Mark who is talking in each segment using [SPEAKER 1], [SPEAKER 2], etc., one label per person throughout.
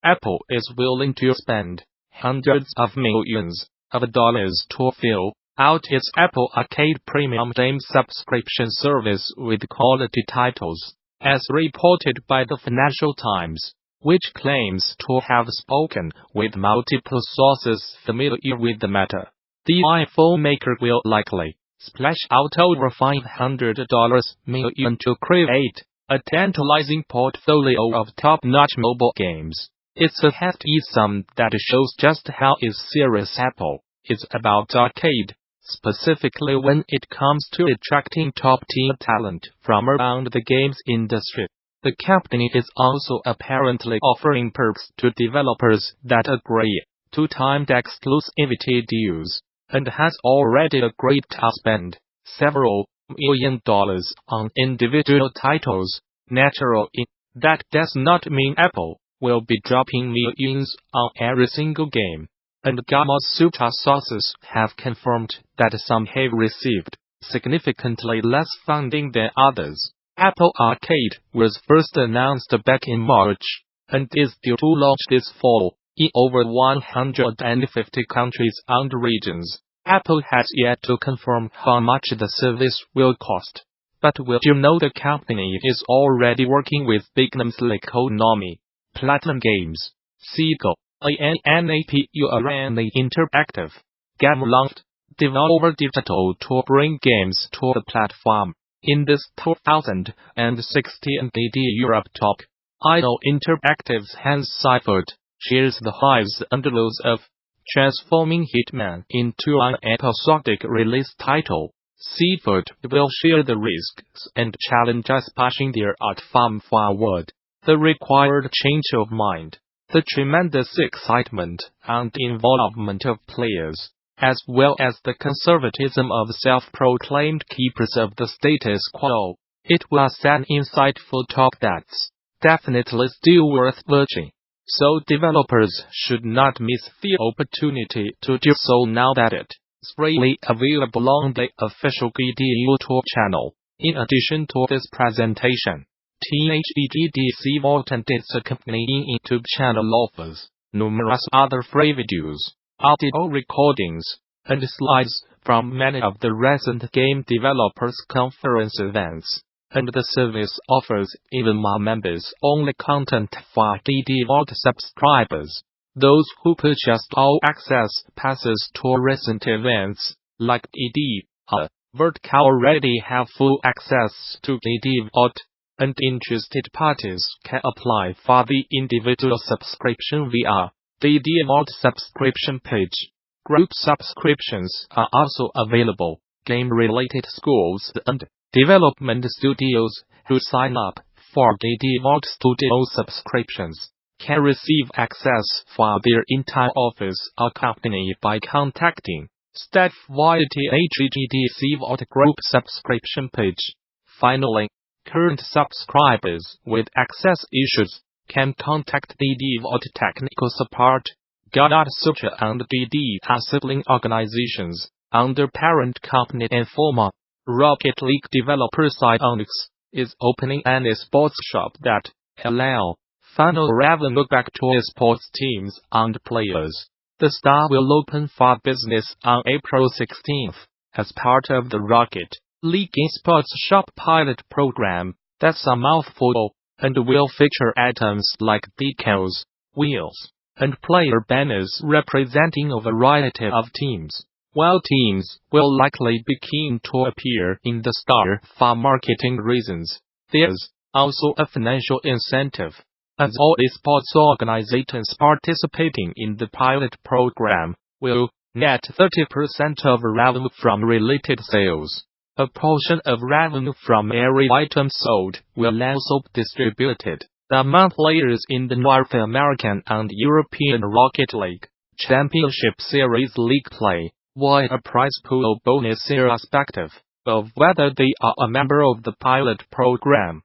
[SPEAKER 1] Apple is willing to spend hundreds of millions of dollars to fill out its Apple Arcade premium game subscription service with quality titles, as reported by the Financial Times, which claims to have spoken with multiple sources familiar with the matter. The iPhone maker will likely splash out over $500 million to create a tantalizing portfolio of top-notch mobile games. It's a hefty sum that shows just how serious Apple is about arcade, specifically when it comes to attracting top-tier talent from around the games industry. The company is also apparently offering perks to developers that agree to timed exclusivity deals, and has already agreed to spend several $million on individual titles. Naturally, that does not mean Apple will be dropping millions on every single game, and Gamasutra sources have confirmed that some have received significantly less funding than others. Apple Arcade was first announced back in March, and is due to launch this fall in over 150 countries and regions. Apple has yet to confirm how much the service will cost. But will you know the company is already working with big names like Konami, Platinum Games, Sega, ANAPURNA Interactive, Gameloft, Devolver Digital to bring games to the platform. In this 2016 AD Europe talk, IO Interactive's Hans Seifert shares the highs and lows of transforming Hitman into an episodic release title. Seifert will share the risks and challenges pushing their art form forward, the required change of mind, the tremendous excitement and involvement of players, as well as the conservatism of self-proclaimed keepers of the status quo. It was an insightful talk that's definitely still worth watching. So developers should not miss the opportunity to do so now that it's freely available on the official GD YouTube channel. In addition to this presentation, THEGDC Vault and its accompanying YouTube channel offers numerous other free videos, audio recordings, and slides from many of the recent game developers conference events. And the service offers even more members-only content for DD Vault subscribers. Those who purchased all access passes to recent events, like DD Vault, already have full access to DD Vault, and interested parties can apply for the individual subscription via the DD Vault subscription page. Group subscriptions are also available. Game-related schools and development studios who sign up for DD Vault Studio subscriptions can receive access for their entire office or company by contacting staff via the THEGDC Vault Group subscription page. Finally, current subscribers with access issues can contact DD Vault technical support. Gamasutra and DD are sibling organizations under parent company Informa. Rocket League developer Psyonix is opening an esports shop that allow funnel revenue back to esports teams and players. The store will open for business on April 16th as part of the Rocket League esports shop pilot program. That's a mouthful, and will feature items like decals, wheels, and player banners representing a variety of teams. While teams will likely be keen to appear in the store for marketing reasons, there's also a financial incentive, as all esports organizations participating in the pilot program will net 30% of revenue from related sales. A portion of revenue from every item sold will also be distributed among players in the North American and European Rocket League Championship Series league play, while a prize pool bonus is irrespective of whether they are a member of the pilot program.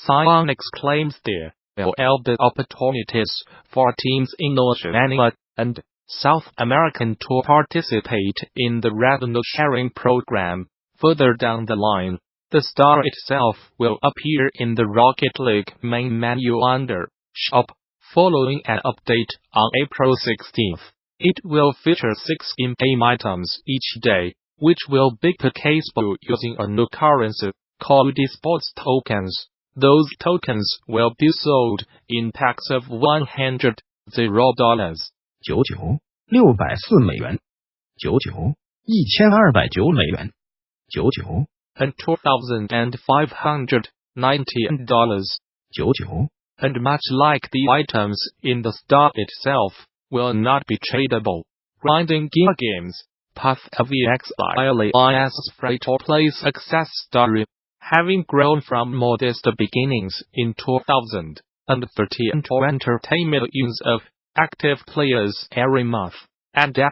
[SPEAKER 1] Psyonix claims there will be opportunities for teams in Oceania and South America to participate in the revenue-sharing program. Further down the line, the store itself will appear in the Rocket League main menu under Shop Following an update on April 16th, it will feature 6 in-game items each day, which will be purchasable using a new currency called Sports Tokens. Those tokens will be sold in packs of $100.
[SPEAKER 2] 99 604美元99 1209美元99
[SPEAKER 1] and $2,590.
[SPEAKER 2] 99
[SPEAKER 1] And much like the items in the store itself, will not be tradable. Grinding Gear Games, Path of EXILI's free-to-play success story. Having grown from modest beginnings in 2013 to entertain millions of active players every month, at the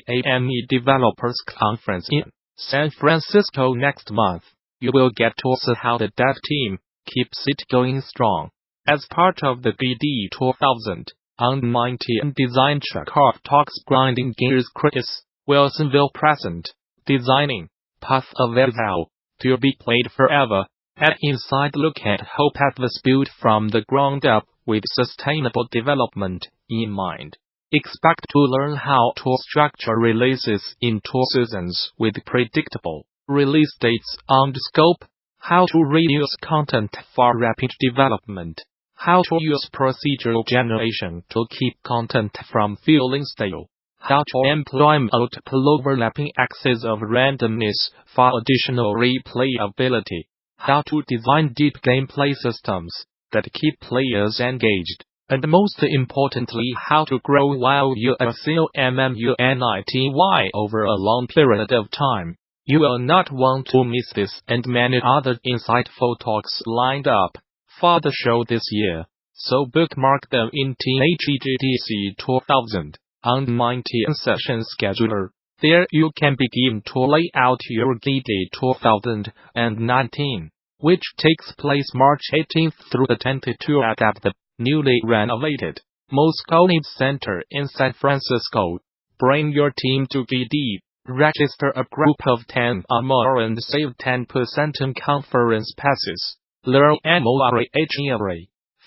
[SPEAKER 1] AGAME Developers Conference in San Francisco next month, you will get to see how the dev team keeps it going strong. As part of the GD 2019 design track talks, Grinding Gears Chris Wilson will present Designing Path of Exile to be played forever, an inside look at how Path was built from the ground up with sustainable development in mind. Expect to learn how to structure releases in 2 seasons with predictable release dates and scope, how to reuse content for rapid development, how to use procedural generation to keep content from feeling stale, how to employ multiple overlapping axes of randomness for additional replayability, how to design deep gameplay systems that keep players engaged, and most importantly, how to grow while you excel MMUNITY over a long period of time. You will not want to miss this and many other insightful talks lined up for the show this year, so bookmark them in THEGDC 2019 session scheduler. There you can begin to lay out your GD 2019, which takes place March 18th through the 22nd at the newly renovated Moscone Center in San Francisco. Bring your team to GD, register a group of 10 or more and save 10% on conference passes. Learn more.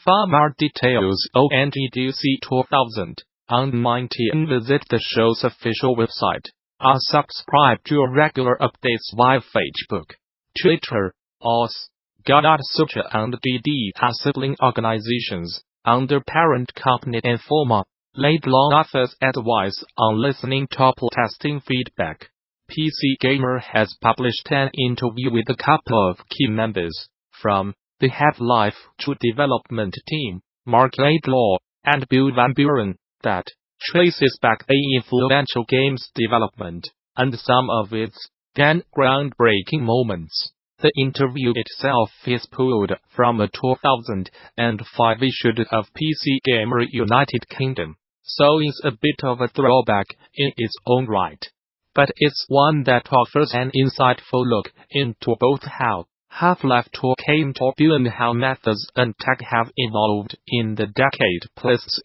[SPEAKER 1] For more details on GDC 2019, visit the show's official website, or subscribe to regular updates via Facebook, Twitter, OS. Gamasutra and GD are sibling organizations under parent company Informa. Laidlaw offers advice on listening to testing feedback. PC Gamer has published an interview with a couple of key members from the Half-Life 2 development team, Mark Laidlaw and Bill Van Buren, that traces back the influential game's development and some of its then groundbreaking moments. The interview itself is pulled from a 2005 issue of PC Gamer United Kingdom, so it's a bit of a throwback in its own right. But it's one that offers an insightful look into both how Half-Life 2 came to be and how methods and tech have evolved in the decade.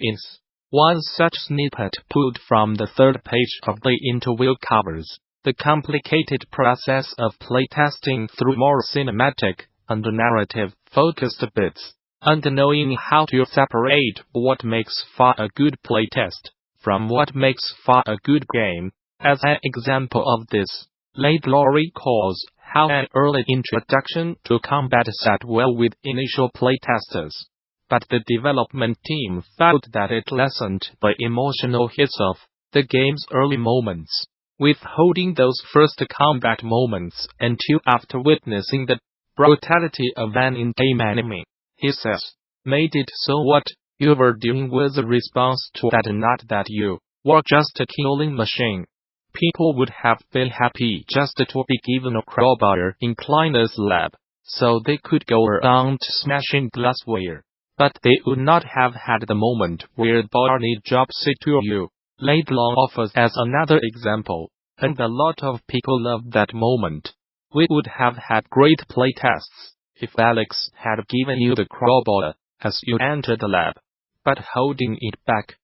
[SPEAKER 1] Ins. One such snippet pulled from the third page of the interview covers the complicated process of playtesting through more cinematic and narrative-focused bits, and knowing how to separate what makes for a good playtest from what makes for a good game. As an example of this, Laidlaw recalls how an early introduction to combat sat well with initial playtesters, but the development team felt that it lessened the emotional hits of the game's early moments, withholding those first combat moments until after witnessing the brutality of an in-game enemy. He says, made it so what you were doing was a response to that, not that you were just a killing machine. People would have been happy just to be given a crowbar in Kleiner's lab, so they could go around smashing glassware. But they would not have had the moment where Barney drops it to you. Laidlaw offers as another example, and a lot of people loved that moment. We would have had great playtests if Alex had given you the crowbar as you entered the lab. But holding it back,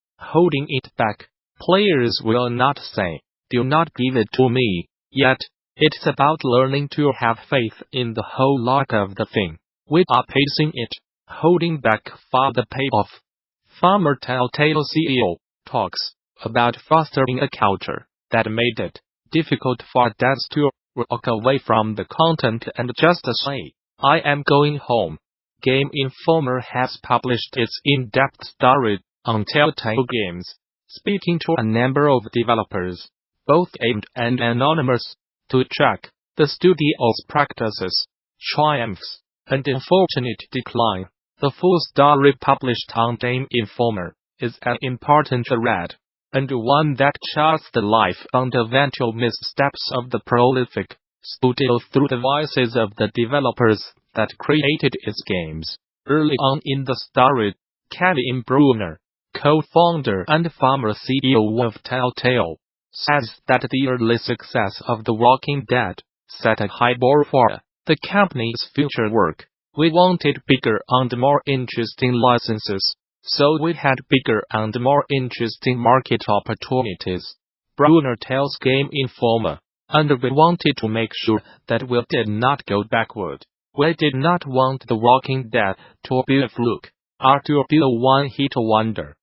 [SPEAKER 1] players will not say, do not give it to me, yet. It's about learning to have faith in the whole lot of the thing. We are pacing it, holding back for the payoff. Former Telltale CEO talks about fostering a culture that made it difficult for dads to walk away from the content and just say, "I am going home." Game Informer has published its in-depth story on Telltale Games, speaking to a number of developers, both aimed and anonymous, to track the studio's practices, triumphs, and unfortunate decline. The full story published on Game Informer is an important read, and one that charts the life and eventual missteps of the prolific studio through the voices of the developers that created its games. Early on in the story, Kevin Bruner, co-founder and former CEO of Telltale, says that the early success of The Walking Dead set a high bar for the company's future work. "We wanted bigger and more interesting licenses, so we had bigger and more interesting market opportunities," Bruner tells Game Informer, "and we wanted to make sure that we did not go backward. We did not want The Walking Dead to be a fluke, or to be a one-hit wonder."